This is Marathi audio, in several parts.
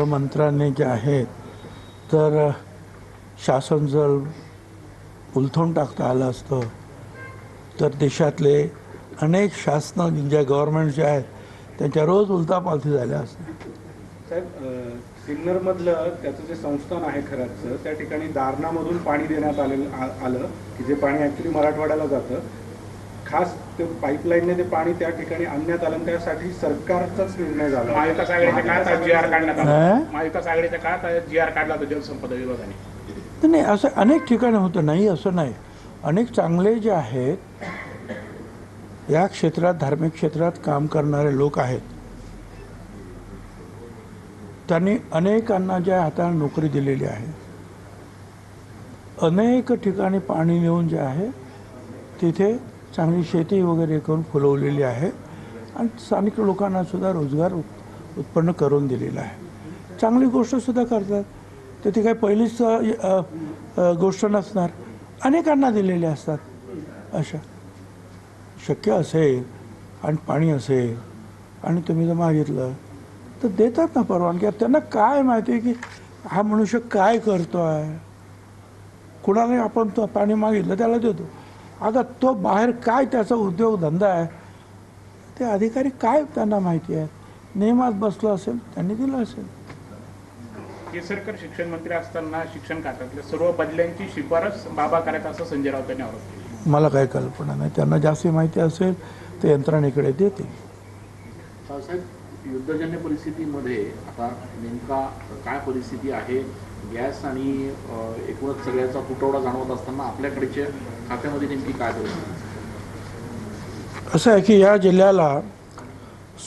मंत्र्यांनी जे आहेत तर शासन जर उलथून टाकता आलं असतं तर देशातले अनेक शासन जे गव्हर्नमेंट जे आहेत त्यांच्या रोज उलथापालथी झाल्या असत्या. साहेब, सिन्नरमधलं त्याचं जे संस्थान आहे खराबचं, त्या ठिकाणी दारणामधून पाणी देण्यात आलं की जे पाणी ॲक्च्युली मराठवाड्याला जातं. खास ते पाईपलाईनने ते पाणी त्या ठिकाणी आणण्यात आलं, त्यासाठी सरकारचाच निर्णय झाला. महाविकास आघाडीच्या काळात जी आर काढण्यात आला. महाविकास आघाडीच्या काळात जी आर काढला होता जलसंपदा विभागाने. नाही, असं अनेक ठिकाणी होतं, नाही असं नाही. अनेक चांगले जे आहेत या क्षेत्रात, धार्मिक क्षेत्रात काम करणारे लोक आहेत, त्यांनी अनेकांना ज्या हाताने नोकरी दिलेली आहे, अनेक ठिकाणी पाणी नेऊन जे आहे तिथे चांगली शेती वगैरे करून फुलवलेली आहे आणि स्थानिक लोकांना सुद्धा रोजगार उत्पन्न करून दिलेला आहे. चांगली गोष्टसुद्धा करतात. तर ती काही पहिलीच गोष्ट नसणार, अनेकांना दिलेले असतात. अशा शक्य असेल आणि पाणी असेल आणि तुम्ही जर मागितलं तर देतात ना परवानगी. त्यांना काय माहिती आहे की हा मनुष्य काय करतो आहे. कुणाला आपण तो पाणी मागितलं त्याला देतो. आता तो बाहेर काय त्याचा उद्योगधंदा आहे ते अधिकारी काय त्यांना माहिती आहे. नियमात बसलं असेल त्यांनी दिलं असेल. केसरकर शिक्षण मंत्री असताना शिक्षण खात्यातल्या सर्व बदल्यांची शिफारस बाबा करायचा असं संजय राऊत यांनी आरोप केला. मला काही कल्पना नाही. त्यांना जास्त माहिती असेल ते यंत्रणेकडे देतील. साहेब, युद्धजन्य परिस्थितीमध्ये आता नेमका काय परिस्थिती आहे? गॅस आणि एकूणच सगळ्याचा तुटवडा जाणवत असताना आपल्याकडच्या खात्यामध्ये नेमकी काय परिस्थिती? असं आहे की या जिल्ह्याला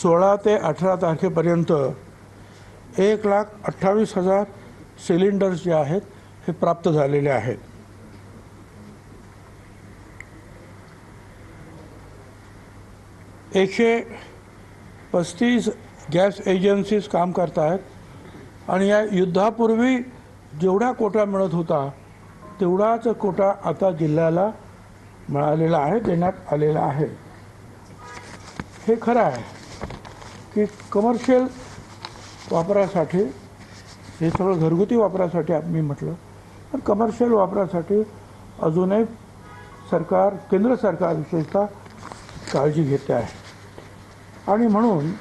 16 ते 18 तारखेपर्यंत 1,28,000 सिलेंडर्स जे आहेत हे प्राप्त झालेले आहेत. एकशे 35 गॅस एजन्सीज काम करत आहेत आणि या युद्धापूर्वी जेवढा कोटा मिळत होता तेवढाच कोटा आता जिल्ह्याला मिळालेला आहे, देण्यात आलेला आहे. हे खरं आहे की कमर्शियल वापरासाठी, हे सगळं घरगुती वापरासाठी मी म्हटलं, पण कमर्शियल वापरासाठी अजूनही सरकार, केंद्र सरकार विशेषतः काळजी घेते आहे. आणि म्हणून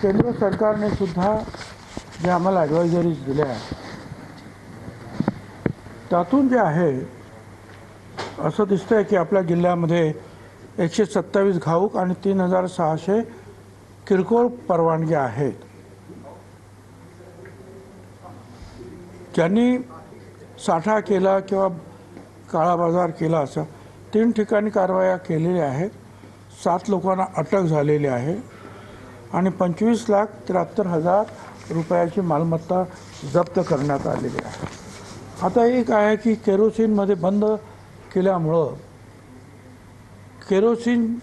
केंद्र सरकारने सुद्धा जे आम्हाला ॲडवायझरीज दिल्या आहेत त्यातून जे आहे असं दिसतंय की आपल्या जिल्ह्यामध्ये 127 घाऊक आणि 3,600 किरकोळ परवानग्या आहेत. ज्यांनी साठा केला किंवा काळा बाजार केला असं 3 ठिकाणी कारवाया केलेल्या आहेत. 7 लोकांना अटक झालेली आहे आणि 25,73,000 रुपयाची मालमत्ता जप्त करण्यात आलेली आहे. आता एक आहे की केरोसिनमध्ये बंद केल्यामुळं केरोसिन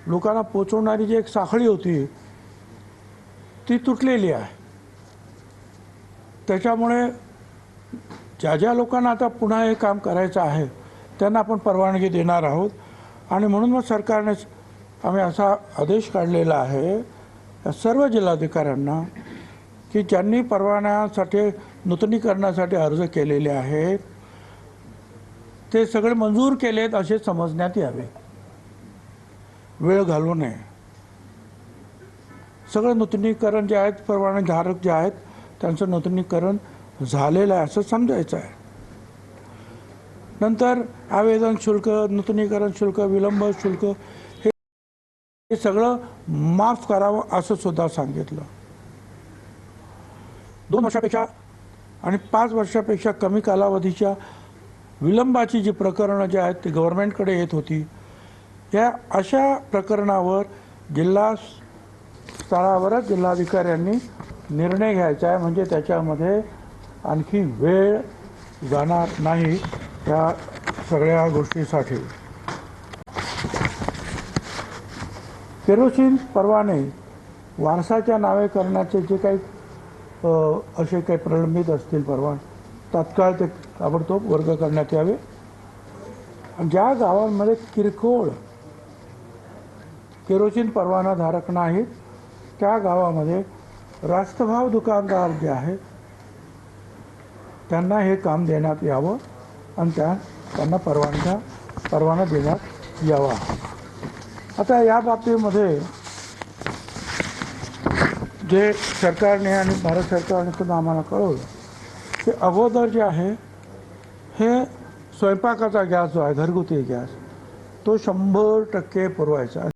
लोकांना पोचवणारी जी एक साखळी होती ती तुटलेली आहे. त्याच्यामुळे ज्या ज्या लोकांना आता पुन्हा हे काम करायचं आहे त्यांना आपण परवानगी देणार आहोत. आणि म्हणून मग सरकारने आम्ही असा आदेश काढलेला आहे सर्व जिल्हाधिकाऱ्यांना की ज्यांनी परवान्यासाठी, नूतनीकरणासाठी अर्ज केलेले आहेत ते सगळे मंजूर केलेत असे समजण्यात यावे. वेळ घालवू नये. सगळं नूतनीकरण जे आहेत, परवानाधारक जे आहेत त्यांचं नूतनीकरण झालेलं आहे असं समजायचं आहे. नंतर आवेदन शुल्क, नूतनीकरण शुल्क, विलंब शुल्क हे सगळं माफ करावं असं सुद्धा सांगितलं. 2 वर्षापेक्षा आणि 5 वर्षापेक्षा कमी कालावधीच्या विलंबाची जी प्रकरणं जी आहेत ती गव्हर्नमेंटकडे येत होती, या अशा प्रकरणावर जिल्हा स्तरावरच जिल्हाधिकाऱ्यांनी निर्णय घ्यायचा आहे. म्हणजे त्याच्यामध्ये आणखी वेळ जाणार नाही या सगळ्या गोष्टीसाठी. केरोसिन परवाने वारसाच्या नावे करण्याचे जे काही असे काही प्रलंबित असतील परवाने, तात्काळ ते ताबडतोब वर्ग करण्यात यावे. ज्या गावांमध्ये किरकोळ केरोसिन परवानाधारक नाहीत त्या गावामध्ये रास्तभाव दुकानदार जे आहेत त्यांना हे काम देण्यात यावं आणि त्यांना परवाना देण्यात यावा. आता या बाबतीमध्ये जे सरकारने आणि भारत सरकारने सुद्धा आम्हाला कळवलं की अगोदर जे आहे हे स्वयंपाकाचा गॅस जो आहे घरगुती गॅस तो 100% पुरवायचा.